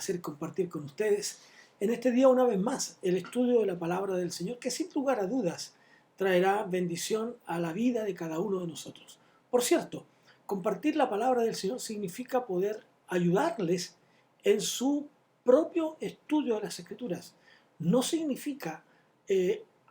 placer compartir con ustedes en este día una vez más el estudio de la palabra del Señor, que sin lugar a dudas traerá bendición a la vida de cada uno de nosotros. Por cierto, compartir la palabra del Señor significa poder ayudarles en su propio estudio de las Escrituras. No significa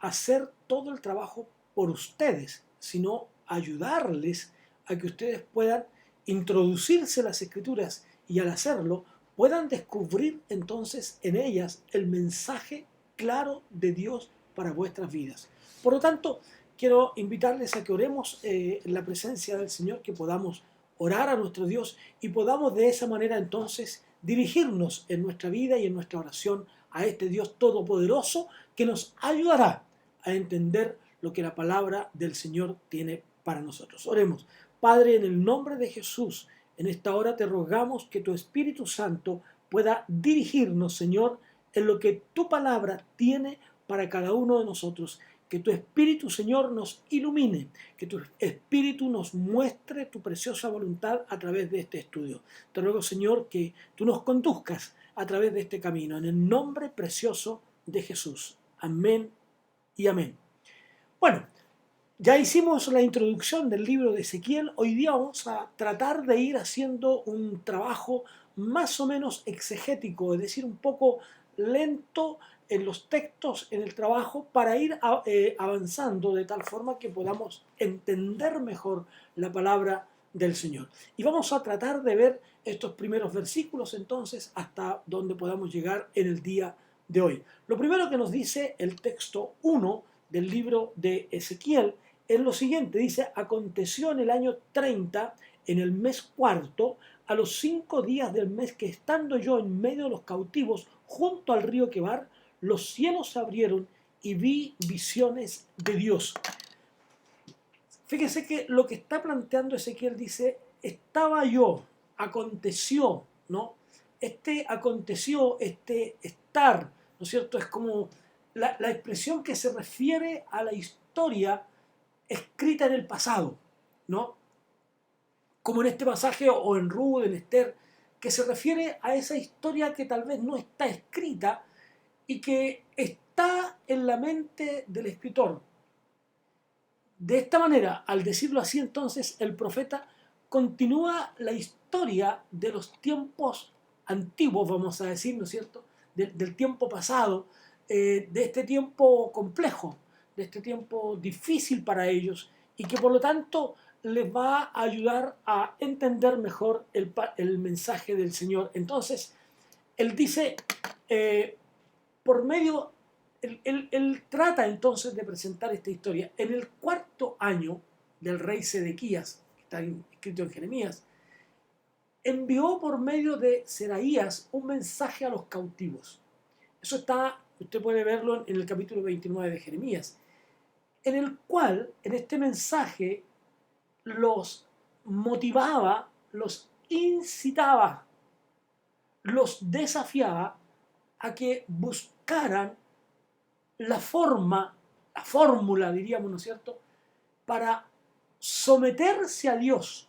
hacer todo el trabajo por ustedes, sino ayudarles a que ustedes puedan introducirse en las Escrituras y al hacerlo puedan descubrir entonces en ellas el mensaje claro de Dios para vuestras vidas. Por lo tanto, quiero invitarles a que oremos en la presencia del Señor, que podamos orar a nuestro Dios y podamos de esa manera entonces dirigirnos en nuestra vida y en nuestra oración a este Dios todopoderoso que nos ayudará a entender lo que la palabra del Señor tiene para nosotros. Oremos. Padre, en el nombre de Jesús, en esta hora te rogamos que tu Espíritu Santo pueda dirigirnos, Señor, en lo que tu palabra tiene para cada uno de nosotros. Que tu Espíritu, Señor, nos ilumine, que tu Espíritu nos muestre tu preciosa voluntad a través de este estudio. Te ruego, Señor, que tú nos conduzcas a través de este camino, en el nombre precioso de Jesús. Amén y amén. Bueno, ya hicimos la introducción del libro de Ezequiel. Hoy día vamos a tratar de ir haciendo un trabajo más o menos exegético, es decir, un poco lento en los textos, en el trabajo, para ir avanzando de tal forma que podamos entender mejor la palabra del Señor. Y vamos a tratar de ver estos primeros versículos entonces hasta donde podamos llegar en el día de hoy. Lo primero que nos dice el texto 1 del libro de Ezequiel es lo siguiente, dice: aconteció en el año 30, en el mes cuarto, a los 5 días del mes, que estando yo en medio de los cautivos junto al río Quebar, los cielos se abrieron y vi visiones de Dios. Fíjese que lo que está planteando Ezequiel dice: estaba yo, aconteció, ¿no? Este aconteció, este estar, ¿no es cierto? Es como la expresión que se refiere a la historia escrita en el pasado, ¿no? Como en este pasaje o en Ruth, en Esther, que se refiere a esa historia que tal vez no está escrita y que está en la mente del escritor. De esta manera, al decirlo así, entonces el profeta continúa la historia de los tiempos antiguos, vamos a decir, ¿no es cierto?, del tiempo pasado, de este tiempo complejo, de este tiempo difícil para ellos, y que por lo tanto les va a ayudar a entender mejor el mensaje del Señor. Entonces, él dice, por medio, él trata entonces de presentar esta historia. En el 4º año del rey Sedequías, que está escrito en Jeremías, envió por medio de Seraías un mensaje a los cautivos. Eso está, usted puede verlo en el capítulo 29 de Jeremías, en el cual, en este mensaje, los motivaba, los incitaba, los desafiaba a que buscaran la fórmula, diríamos, ¿no es cierto?, para someterse a Dios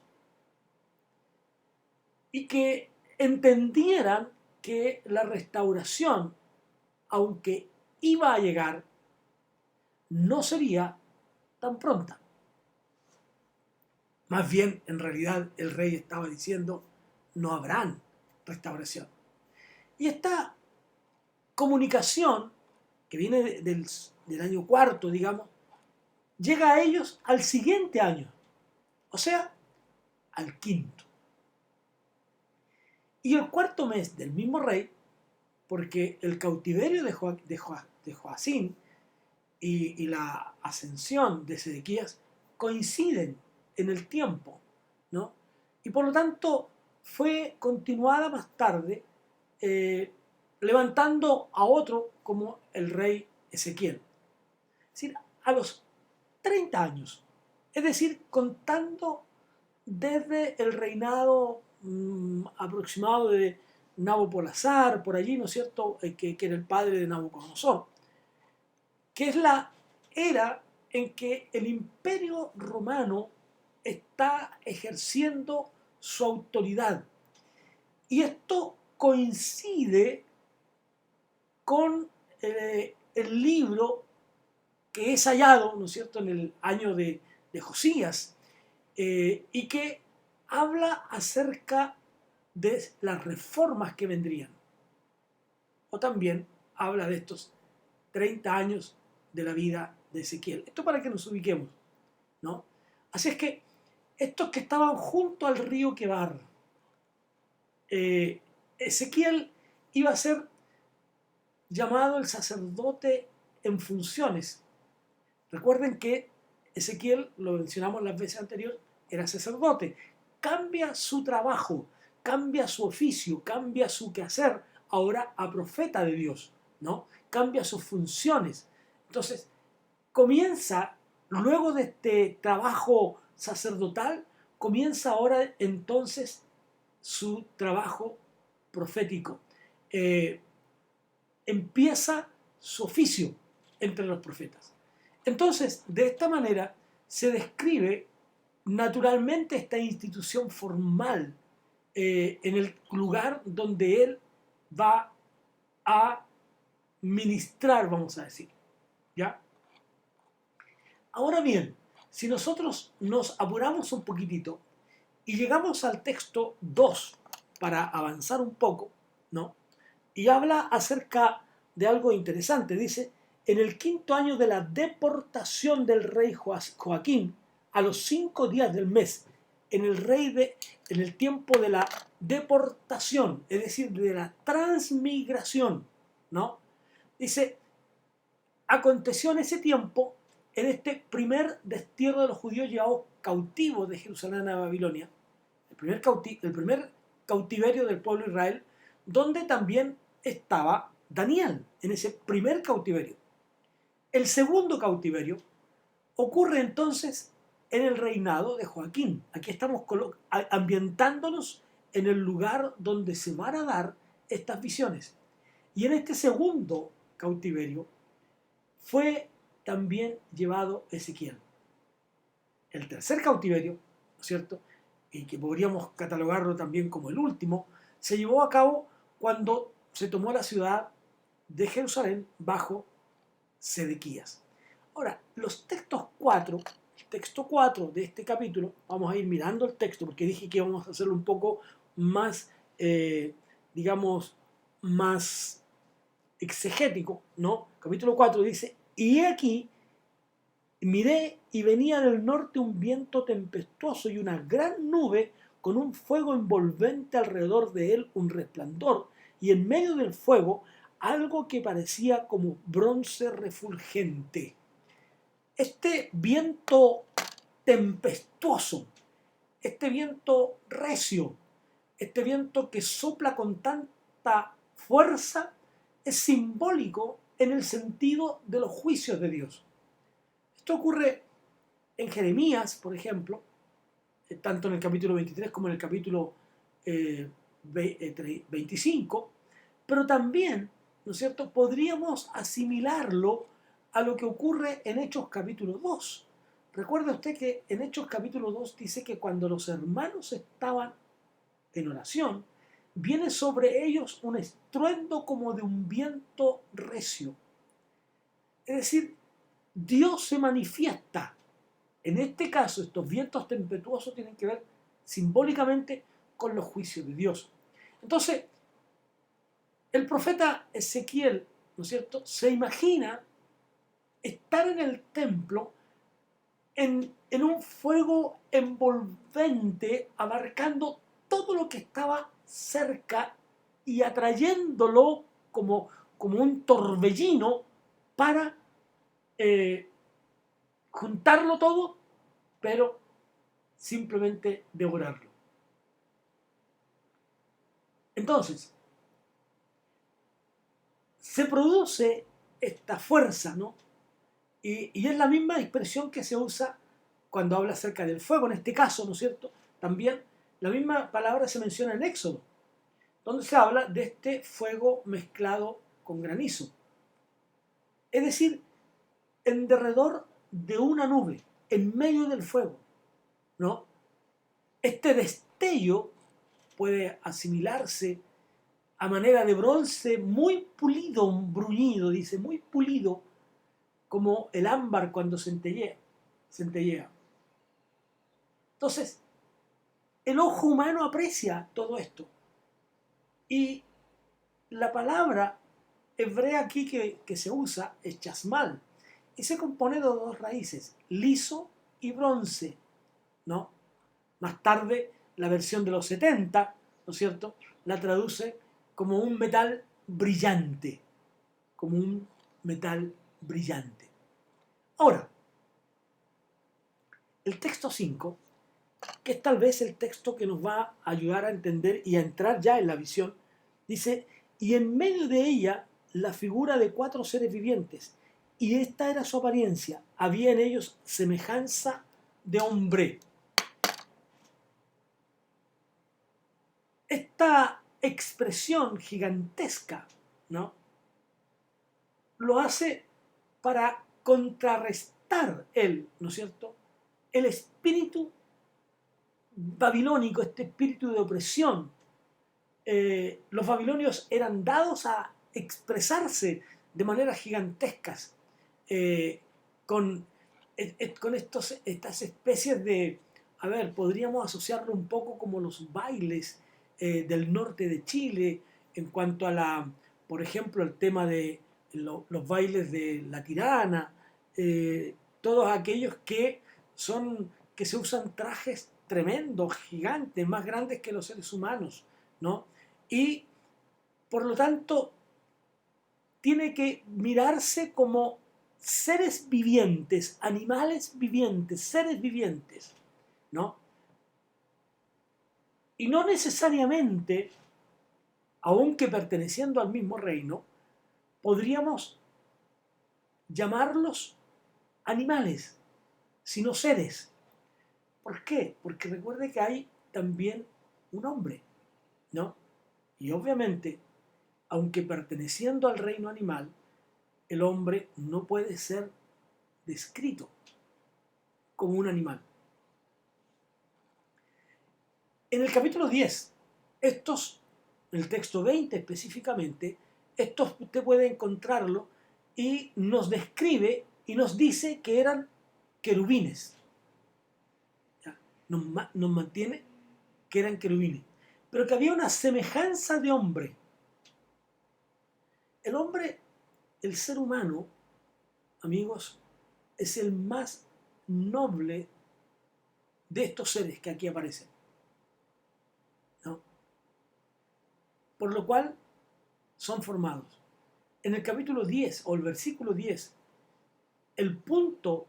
y que entendieran que la restauración, aunque iba a llegar, no sería tan pronta. Más bien, en realidad, el rey estaba diciendo: no habrán restauración. Y esta comunicación, que viene del año 4º, digamos, llega a ellos al siguiente año, o sea, al 5º. Y el 4º mes del mismo rey, porque el cautiverio de Joacín y la ascensión de Sedequías coinciden en el tiempo, ¿no? Y por lo tanto fue continuada más tarde, levantando a otro como el rey Ezequiel. Es decir, a los 30 años, es decir, contando desde el reinado aproximado de Nabopolassar, por allí, ¿no es cierto?, que era el padre de Nabucodonosor, que es la era en que el imperio romano está ejerciendo su autoridad. Y esto coincide con el libro que es hallado, ¿no es cierto?, en el año de Josías, y que habla acerca de las reformas que vendrían. O también habla de estos 30 años de la vida de Ezequiel. Esto para que nos ubiquemos, ¿no? Así es que estos que estaban junto al río Quebar, Ezequiel iba a ser llamado el sacerdote en funciones. Recuerden que Ezequiel, lo mencionamos las veces anteriores, era sacerdote. Cambia su trabajo, cambia su oficio, cambia su quehacer ahora a profeta de Dios, ¿no? Cambia sus funciones. Entonces, comienza, luego de este trabajo sacerdotal, comienza ahora entonces su trabajo profético. Empieza su oficio entre los profetas. Entonces, de esta manera se describe naturalmente esta institución formal en el lugar donde él va a ministrar, vamos a decir. ¿Ya? Ahora bien, si nosotros nos apuramos un poquitito y llegamos al texto 2 para avanzar un poco, ¿no? Y habla acerca de algo interesante. Dice, en el 5.º año de la deportación del rey Joaquín, a los 5 días del mes, en el tiempo de la deportación, es decir, de la transmigración, ¿no? Dice, aconteció en ese tiempo, en este primer destierro de los judíos llevados cautivos de Jerusalén a Babilonia, el primer cautiverio del pueblo de Israel, donde también estaba Daniel, en ese primer cautiverio. El segundo cautiverio ocurre entonces en el reinado de Joaquín. Aquí estamos ambientándonos en el lugar donde se van a dar estas visiones. Y en este segundo cautiverio fue también llevado Ezequiel. El tercer cautiverio, ¿no es cierto?, y que podríamos catalogarlo también como el último, se llevó a cabo cuando se tomó la ciudad de Jerusalén bajo Sedequías. Ahora, los textos 4, el texto 4 de este capítulo, vamos a ir mirando el texto, porque dije que íbamos a hacerlo un poco más, digamos, más exegético, ¿no? Capítulo 4 dice, y aquí miré y venía del norte un viento tempestuoso y una gran nube con un fuego envolvente alrededor de él, un resplandor, y en medio del fuego algo que parecía como bronce refulgente. Este viento tempestuoso, este viento recio, este viento que sopla con tanta fuerza, es simbólico en el sentido de los juicios de Dios. Esto ocurre en Jeremías, por ejemplo, tanto en el capítulo 23 como en el capítulo 25, pero también, ¿no es cierto?, podríamos asimilarlo a lo que ocurre en Hechos capítulo 2. Recuerda usted que en Hechos capítulo 2 dice que cuando los hermanos estaban en oración, viene sobre ellos un estruendo como de un viento recio. Es decir, Dios se manifiesta. En este caso, estos vientos tempestuosos tienen que ver simbólicamente con los juicios de Dios. Entonces, el profeta Ezequiel, ¿no es cierto?, se imagina estar en el templo en un fuego envolvente, abarcando todo lo que estaba cerca y atrayéndolo como un torbellino para juntarlo todo, pero simplemente devorarlo. Entonces, se produce esta fuerza, ¿no? Y es la misma expresión que se usa cuando habla acerca del fuego. En este caso, ¿no es cierto?, también la misma palabra se menciona en Éxodo, donde se habla de este fuego mezclado con granizo. Es decir, en derredor de una nube, en medio del fuego, ¿no? Este destello puede asimilarse a manera de bronce muy pulido, bruñido, dice, muy pulido, como el ámbar cuando centellea. Centellea. Entonces, el ojo humano aprecia todo esto. Y la palabra hebrea aquí que se usa es chasmal. Y se compone de dos raíces, liso y bronce, ¿no? Más tarde, la versión de los 70, ¿no es cierto?, la traduce como un metal brillante, como un metal brillante. Ahora, el texto 5, que es tal vez el texto que nos va a ayudar a entender y a entrar ya en la visión, dice, y en medio de ella la figura de 4 seres vivientes, y esta era su apariencia, había en ellos semejanza de hombre. Esta expresión gigantesca, ¿no?, lo hace para contrarrestar él, ¿no es cierto?, el espíritu babilónico, este espíritu de opresión. Los babilonios eran dados a expresarse de maneras gigantescas, eh, con, con estas especies de, a ver, podríamos asociarlo un poco como los bailes del norte de Chile, en cuanto a por ejemplo, el tema de los bailes de la tirana, todos aquellos que se usan trajes tremendos, gigantes, más grandes que los seres humanos, ¿no? Y por lo tanto tiene que mirarse como seres vivientes, animales vivientes, seres vivientes, ¿no? Y no necesariamente, aunque perteneciendo al mismo reino, podríamos llamarlos animales, sino seres. ¿Por qué? Porque recuerde que hay también un hombre, ¿no? Y obviamente, aunque perteneciendo al reino animal, el hombre no puede ser descrito como un animal. En el capítulo 10, en el texto 20 específicamente, usted puede encontrarlo y nos describe y nos dice que eran querubines. Nos mantiene que eran querubines, pero que había una semejanza de hombre. El hombre, el ser humano, amigos, es el más noble de estos seres que aquí aparecen, ¿no? Por lo cual son formados. En el capítulo 10 o el versículo 10, el punto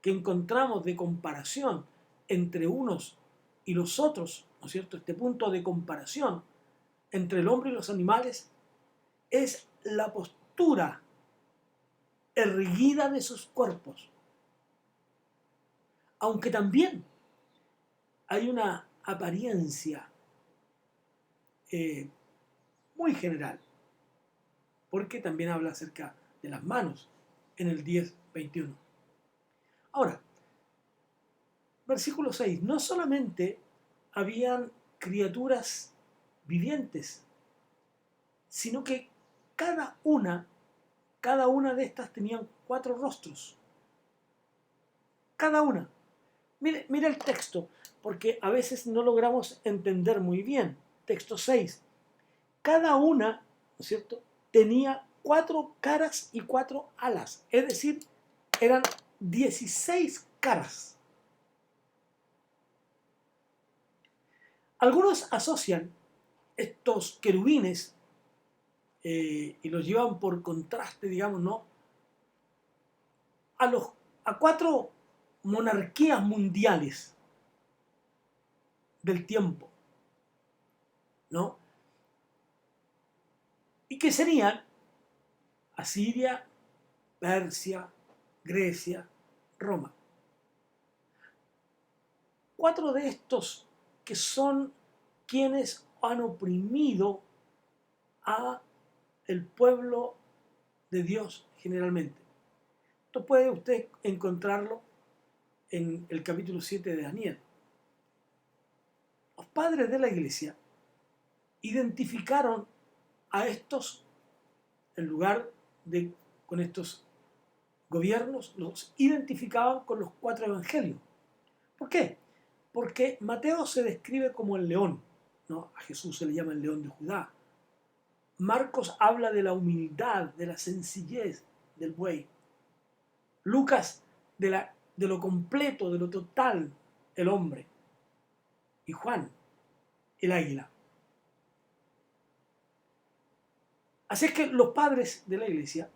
que encontramos de comparación entre unos y los otros, ¿no es cierto?, este punto de comparación entre el hombre y los animales es la postura erguida de sus cuerpos. Aunque también hay una apariencia muy general, porque también habla acerca de las manos en el 10:21. Ahora, versículo 6, no solamente habían criaturas vivientes, sino que cada una de estas tenían 4 rostros. Cada una. Mire el texto, porque a veces no logramos entender muy bien. Texto 6. Cada una, ¿no es cierto?, tenía 4 caras y 4 alas. Es decir, eran 16 caras. Algunos asocian estos querubines y los llevan por contraste, digamos, ¿no?, a 4 monarquías mundiales del tiempo, ¿no? Y que serían Asiria, Persia, Grecia, Roma. 4 de estos que son quienes han oprimido a el pueblo de Dios generalmente. Esto puede usted encontrarlo en el capítulo 7 de Daniel. Los padres de la iglesia identificaron a estos, en lugar de con estos gobiernos, los identificaban con los 4 evangelios. ¿Por qué? Porque Mateo se describe como el león, ¿no? A Jesús se le llama el león de Judá. Marcos habla de la humildad, de la sencillez del buey. Lucas de lo completo, de lo total, el hombre. Y Juan, el águila. Así es que los padres de la iglesia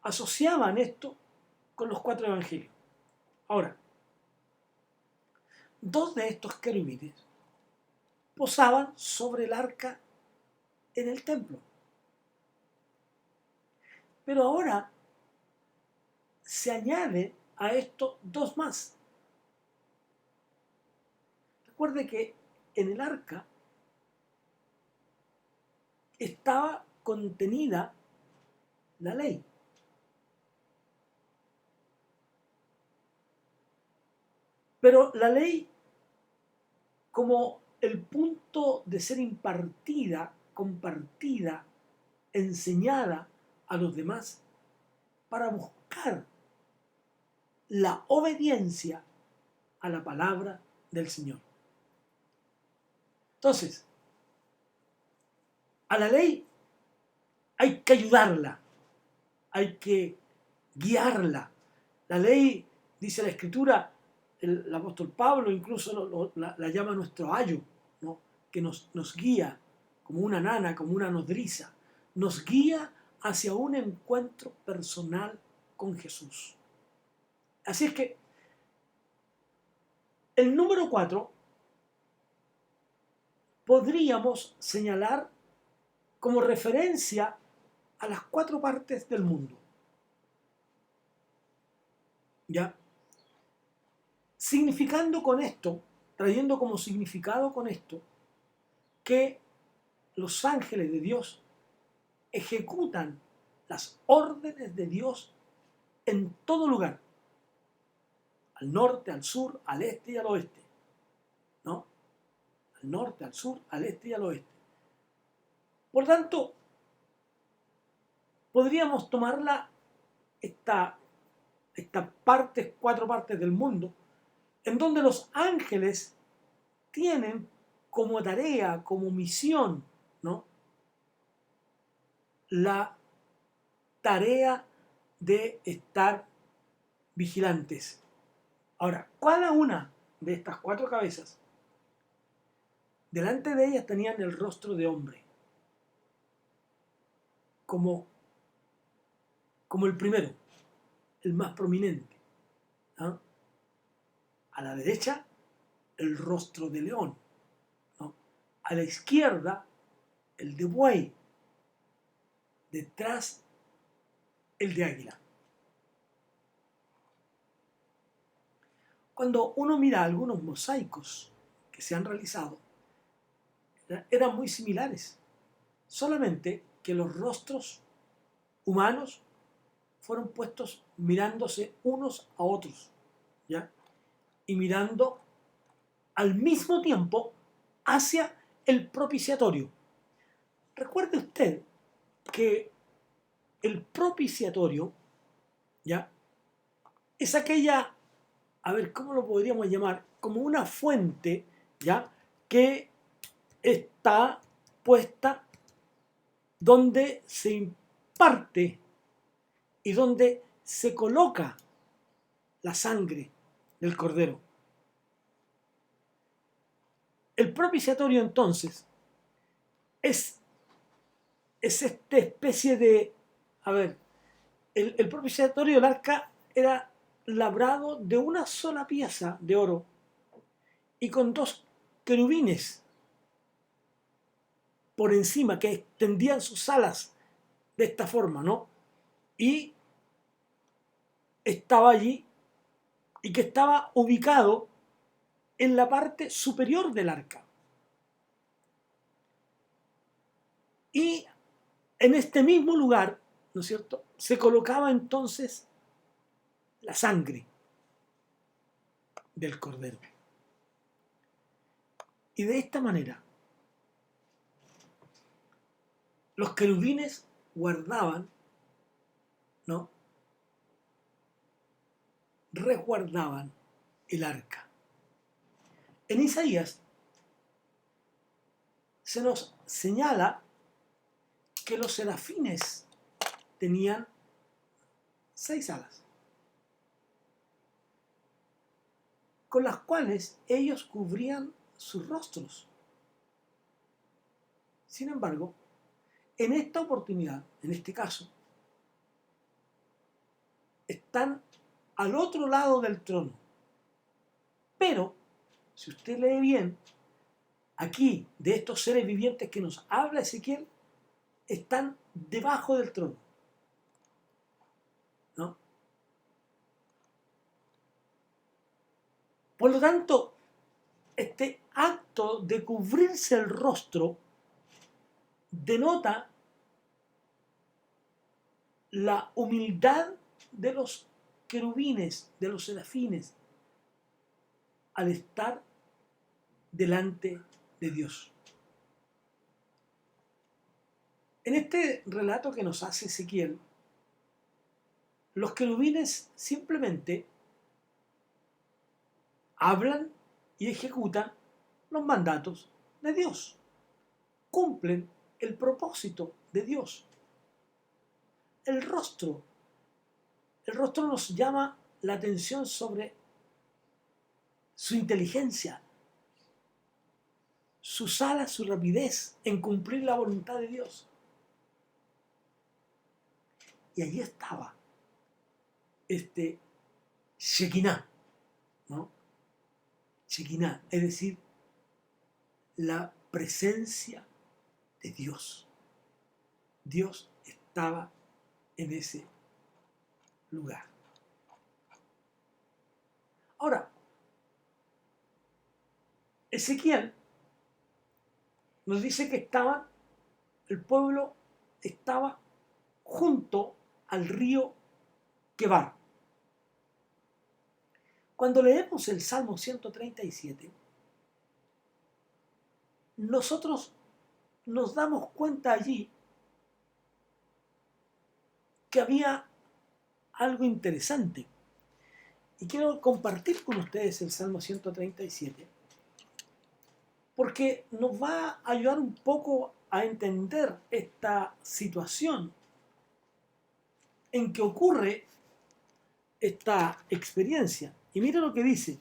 asociaban esto con los 4 evangelios. Ahora, 2 de estos querubines posaban sobre el arca en el templo. Pero ahora se añade a esto 2 más. Recuerde que en el arca estaba contenida la ley. Pero la ley, como el punto de ser impartida, compartida, enseñada a los demás, para buscar la obediencia a la palabra del Señor. Entonces, a la ley hay que ayudarla, hay que guiarla. La ley, dice la Escritura, el apóstol Pablo incluso la llama nuestro ayo, ¿no? Que nos guía como una nana, como una nodriza, nos guía hacia un encuentro personal con Jesús. Así es que el número 4 podríamos señalar como referencia a las 4 partes del mundo. ¿Ya? Significando con esto, trayendo como significado con esto, que los ángeles de Dios ejecutan las órdenes de Dios en todo lugar, al norte, al sur, al este y al oeste, ¿no? Al norte, al sur, al este y al oeste. Por tanto, podríamos tomarla, estas 4 partes del mundo, en donde los ángeles tienen como tarea, como misión, ¿no? La tarea de estar vigilantes. Ahora, cada una de estas 4 cabezas, delante de ellas tenían el rostro de hombre, como el primero, el más prominente, ¿no? A la derecha, el rostro de león, ¿no? A la izquierda, el de buey, detrás, el de águila. Cuando uno mira algunos mosaicos que se han realizado, eran muy similares, solamente que los rostros humanos fueron puestos mirándose unos a otros, ¿ya? Y mirando al mismo tiempo hacia el propiciatorio. Recuerde usted que el propiciatorio, ¿ya? Es aquella, a ver, ¿cómo lo podríamos llamar? Como una fuente, ¿ya? Que está puesta donde se imparte y donde se coloca la sangre del cordero. El propiciatorio entonces es esta especie de, a ver, el propiciatorio del arca era labrado de una sola pieza de oro y con 2 querubines por encima que extendían sus alas de esta forma, ¿no? Y estaba allí y que estaba ubicado en la parte superior del arca. Y en este mismo lugar, ¿no es cierto?, se colocaba entonces la sangre del cordero. Y de esta manera, Los querubines guardaban, ¿no? Resguardaban el arca. En Isaías se nos señala que los serafines tenían 6 alas, con las cuales ellos cubrían sus rostros. Sin embargo, en esta oportunidad, en este caso, están al otro lado del trono. Pero, si usted lee bien, aquí, de estos seres vivientes que nos habla Ezequiel, están debajo del trono, ¿no? Por lo tanto, este acto de cubrirse el rostro denota la humildad de los querubines, de los serafines, al estar delante de Dios. En este relato que nos hace Ezequiel, los querubines simplemente hablan y ejecutan los mandatos de Dios, cumplen el propósito de Dios. El rostro nos llama la atención sobre su inteligencia, sus alas, su rapidez en cumplir la voluntad de Dios. Y allí estaba este Shekinah, ¿no? Shekinah, es decir, la presencia de Dios. Dios estaba en ese lugar. Ahora, Ezequiel nos dice que el pueblo estaba junto al río Quebar. Cuando leemos el Salmo 137, nosotros nos damos cuenta allí que había algo interesante. Y quiero compartir con ustedes el Salmo 137, porque nos va a ayudar un poco a entender esta situación en que ocurre esta experiencia. Y mira lo que dice: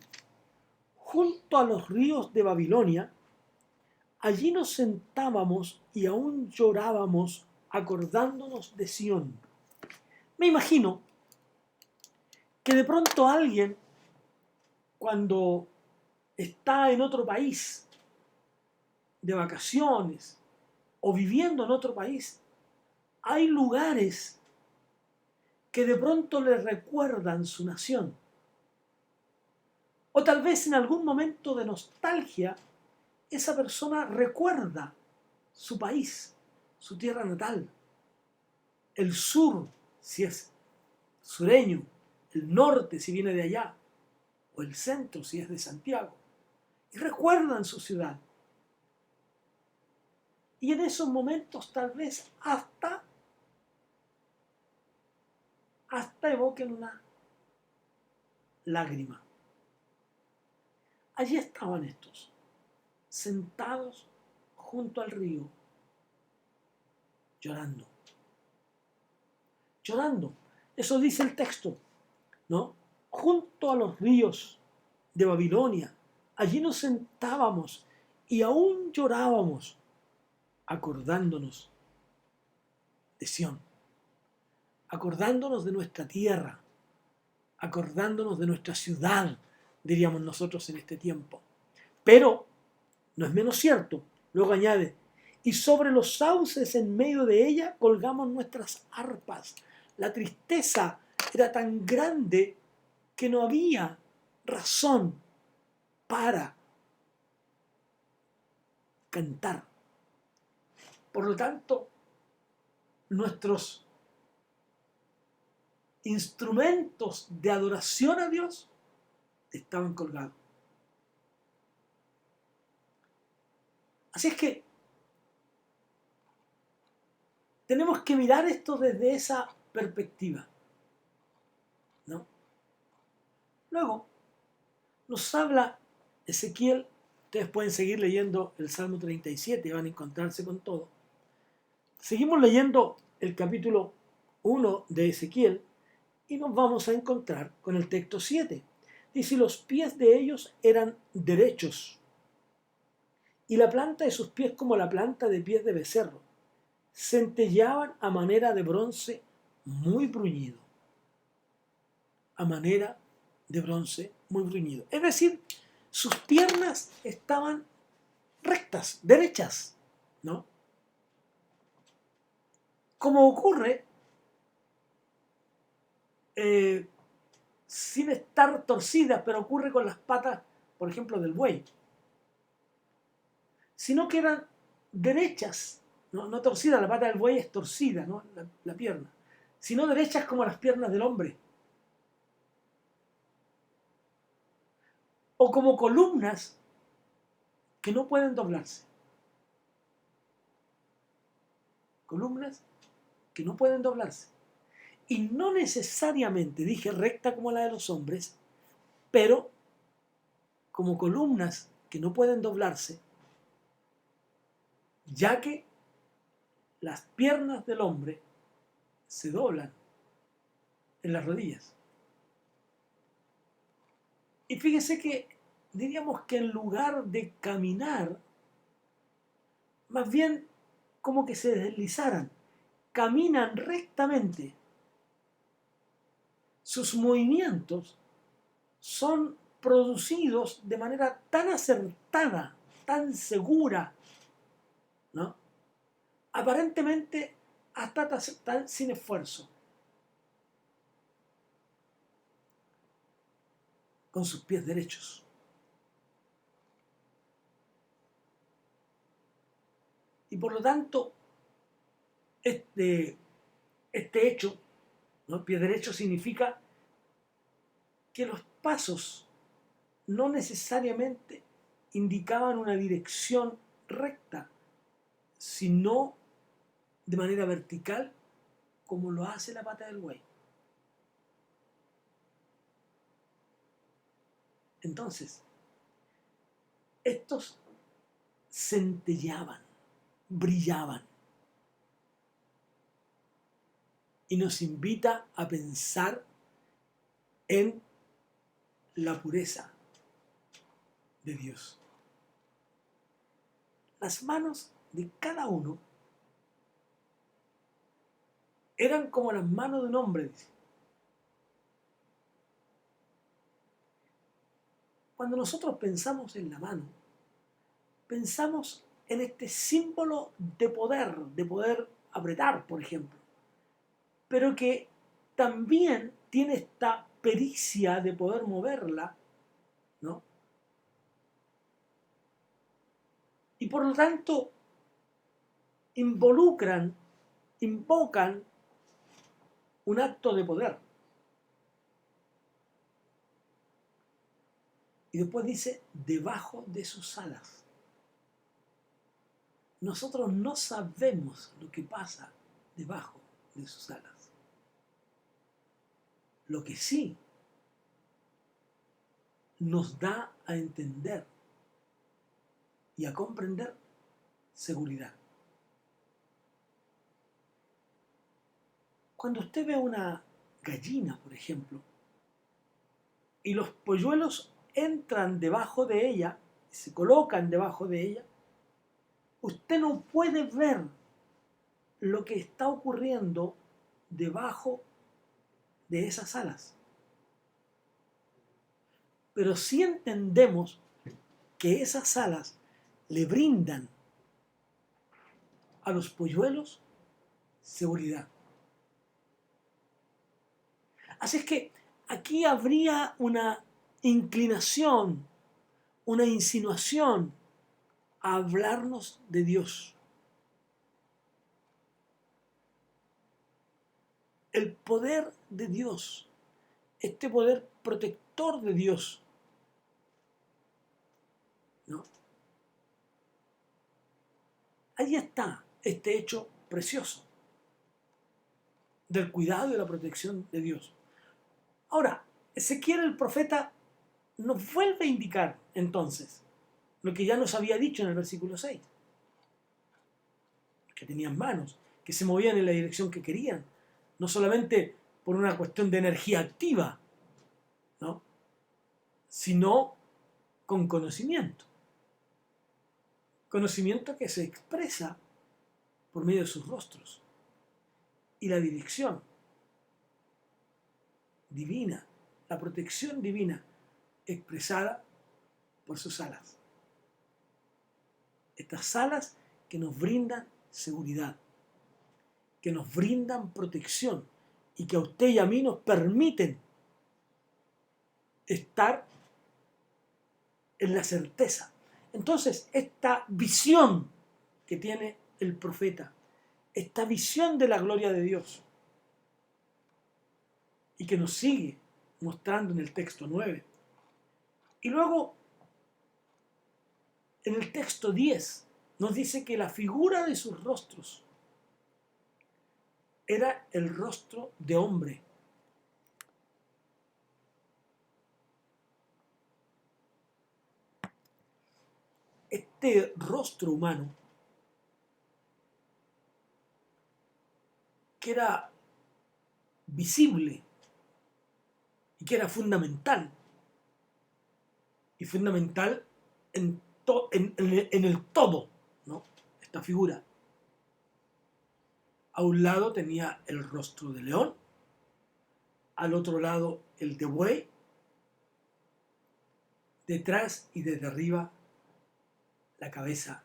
junto a los ríos de Babilonia, allí nos sentábamos y aún llorábamos acordándonos de Sión. Me imagino que de pronto alguien, cuando está en otro país de vacaciones o viviendo en otro país, hay lugares que de pronto le recuerdan su nación. O tal vez en algún momento de nostalgia, esa persona recuerda su país, su tierra natal, el sur, si es sureño, el norte, si viene de allá, o el centro, si es de Santiago, y recuerdan su ciudad. Y en esos momentos tal vez hasta evoquen una lágrima. Allí estaban estos, sentados junto al río, llorando. Llorando. Eso dice el texto, ¿no? Junto a los ríos de Babilonia, allí nos sentábamos y aún llorábamos, acordándonos de Sión, acordándonos de nuestra tierra, acordándonos de nuestra ciudad, diríamos nosotros en este tiempo. Pero no es menos cierto, luego añade, y sobre los sauces en medio de ella colgamos nuestras arpas. La tristeza era tan grande que no había razón para cantar. Por lo tanto, nuestros instrumentos de adoración a Dios estaban colgados. Así es que tenemos que mirar esto desde esa perspectiva, ¿no? Luego nos habla Ezequiel. Ustedes pueden seguir leyendo el Salmo 37 y van a encontrarse con todo. Seguimos leyendo el capítulo 1 de Ezequiel y nos vamos a encontrar con el texto 7. Dice: los pies de ellos eran derechos y la planta de sus pies como la planta de pies de becerro. Centelleaban a manera de bronce muy bruñido. A manera de bronce muy bruñido. Es decir, sus piernas estaban rectas, derechas, ¿no? Como ocurre sin estar torcidas, pero ocurre con las patas, por ejemplo, del buey, sino que eran derechas, no torcidas. La pata del buey es torcida, ¿no? La pierna, sino derechas como las piernas del hombre, o como columnas que no pueden doblarse. Columnas que no pueden doblarse. Y no necesariamente, dije, recta como la de los hombres, pero como columnas que no pueden doblarse, ya que las piernas del hombre se doblan en las rodillas. Y fíjese que diríamos que en lugar de caminar, más bien como que se deslizaran, caminan rectamente. Sus movimientos son producidos de manera tan acertada, tan segura, ¿no? Aparentemente hasta tan sin esfuerzo, con sus pies derechos. Y por lo tanto, este hecho, ¿no? Pie derecho significa que los pasos no necesariamente indicaban una dirección recta, sino de manera vertical, como lo hace la pata del buey. Entonces, estos centelleaban, brillaban, y nos invita a pensar en la pureza de Dios. Las manos de cada uno eran como las manos de un hombre, dice. Cuando nosotros pensamos en la mano, pensamos en este símbolo de poder apretar, por ejemplo, pero que también tiene esta pericia de poder moverla, ¿no? Y por lo tanto invocan un acto de poder. Y después dice, debajo de sus alas. Nosotros no sabemos lo que pasa debajo de sus alas. Lo que sí nos da a entender y a comprender seguridad. Cuando usted ve una gallina, por ejemplo, y los polluelos entran debajo de ella, se colocan debajo de ella, usted no puede ver lo que está ocurriendo debajo de esas alas. Pero sí entendemos que esas alas le brindan a los polluelos seguridad. Así es que aquí habría una inclinación, una insinuación a hablarnos de Dios. El poder de Dios, este poder protector de Dios, ¿no? Ahí está este hecho precioso. del cuidado y de la protección de Dios. Ahora, Ezequiel el profeta nos vuelve a indicar entonces lo que ya nos había dicho en el versículo 6, que tenían manos, que se movían en la dirección que querían, no solamente por una cuestión de energía activa, ¿no?, sino con conocimiento. Conocimiento que se expresa por medio de sus rostros y la dirección divina, la protección divina expresada por sus alas. Estas alas que nos brindan seguridad, que nos brindan protección y que a usted y a mí nos permiten estar en la certeza. Entonces, esta visión que tiene el profeta, esta visión de la gloria de Dios, y que nos sigue mostrando en el texto 9. Y luego, en el texto 10, nos dice que la figura de sus rostros era el rostro de hombre. Este rostro humano, que era visible y que era fundamental, y fundamental en el todo, ¿no?, esta figura. A un lado tenía el rostro de león, al otro lado el de buey, detrás y desde arriba la cabeza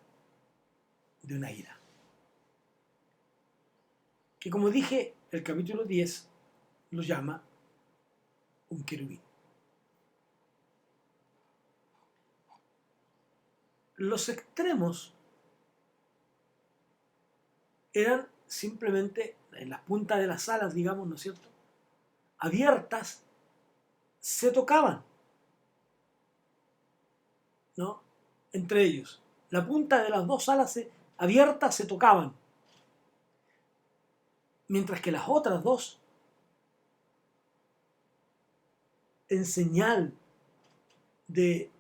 de una águila. Que, como dije, el capítulo 10 lo llama un querubín. Los extremos eran simplemente en las puntas de las alas, digamos, ¿no es cierto?, abiertas, se tocaban, ¿no?, entre ellos. La punta de las dos alas abiertas se tocaban, mientras que las otras dos, en señal de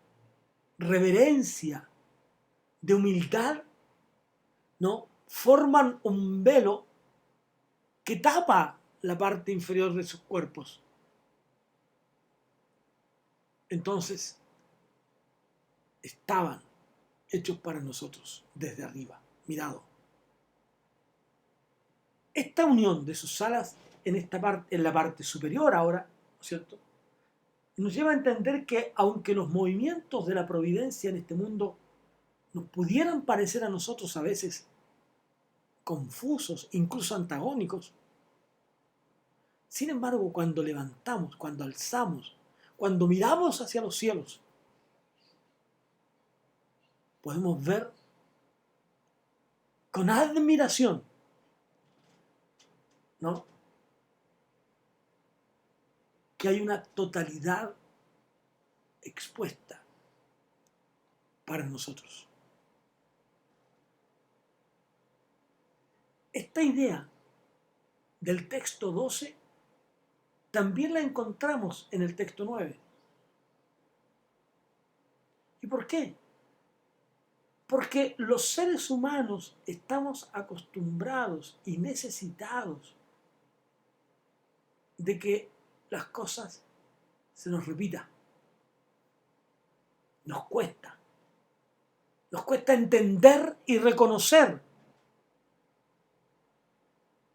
reverencia, de humildad, ¿no?, forman un velo que tapa la parte inferior de sus cuerpos. Entonces, estaban hechos para nosotros desde arriba, mirado. Esta unión de sus alas en la parte superior ahora, ¿no es cierto?, nos lleva a entender que aunque los movimientos de la providencia en este mundo nos pudieran parecer a nosotros a veces confusos, incluso antagónicos, sin embargo, cuando levantamos, cuando alzamos, cuando miramos hacia los cielos, podemos ver con admiración, ¿no?, que hay una totalidad expuesta para nosotros. Esta idea del texto 12 también la encontramos en el texto 9. ¿Y por qué? Porque los seres humanos estamos acostumbrados y necesitados de que las cosas se nos repitan. Nos cuesta entender y reconocer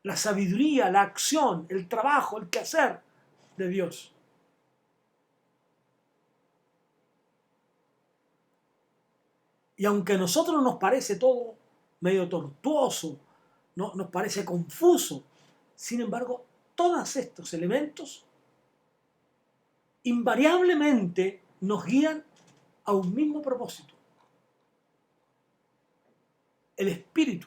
la sabiduría, la acción, el trabajo, el quehacer de Dios. Y aunque a nosotros nos parece todo medio tortuoso, ¿no?, nos parece confuso, sin embargo, todos estos elementos invariablemente nos guían a un mismo propósito: el espíritu,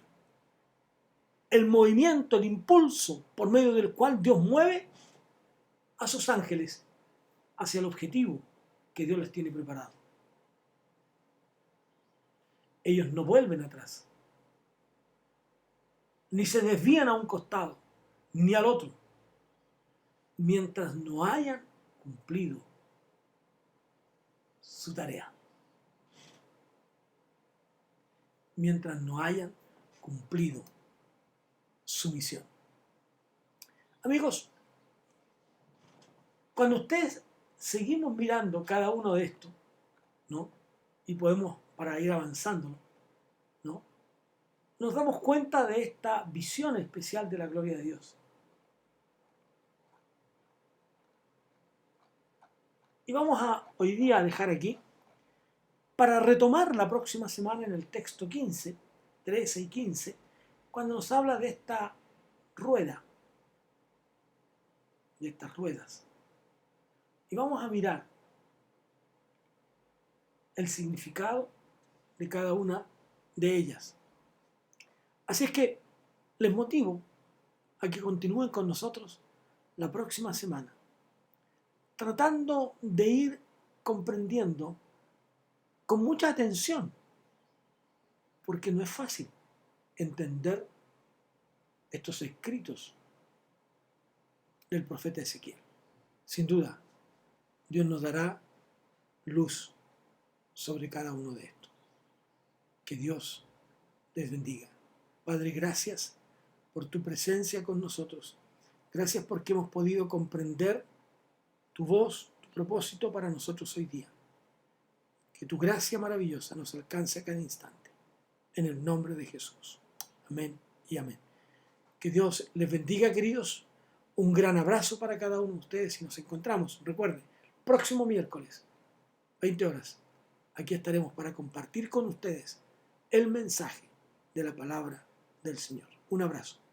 el movimiento, el impulso por medio del cual Dios mueve a sus ángeles hacia el objetivo que Dios les tiene preparado. Ellos no vuelven atrás, ni se desvían a un costado, ni al otro, mientras no hayan cumplido su tarea. Mientras no hayan cumplido su misión. Amigos, cuando ustedes seguimos mirando cada uno de estos, ¿no? Y podemos, para ir avanzando, ¿no? Nos damos cuenta de esta visión especial de la gloria de Dios. Y vamos a hoy día a dejar aquí para retomar la próxima semana en el texto 15, 13 y 15, cuando nos habla de esta rueda, de estas ruedas. Y vamos a mirar el significado de cada una de ellas. Así es que les motivo a que continúen con nosotros la próxima semana, tratando de ir comprendiendo con mucha atención, porque no es fácil entender estos escritos del profeta Ezequiel. Sin duda, Dios nos dará luz sobre cada uno de estos. Que Dios les bendiga. Padre, gracias por tu presencia con nosotros. Gracias porque hemos podido comprender tu voz, tu propósito para nosotros hoy día. Que tu gracia maravillosa nos alcance a cada instante. En el nombre de Jesús. Amén y amén. Que Dios les bendiga, queridos. Un gran abrazo para cada uno de ustedes y nos encontramos, recuerden, próximo miércoles, 20 horas. Aquí estaremos para compartir con ustedes el mensaje de la palabra del Señor. Un abrazo.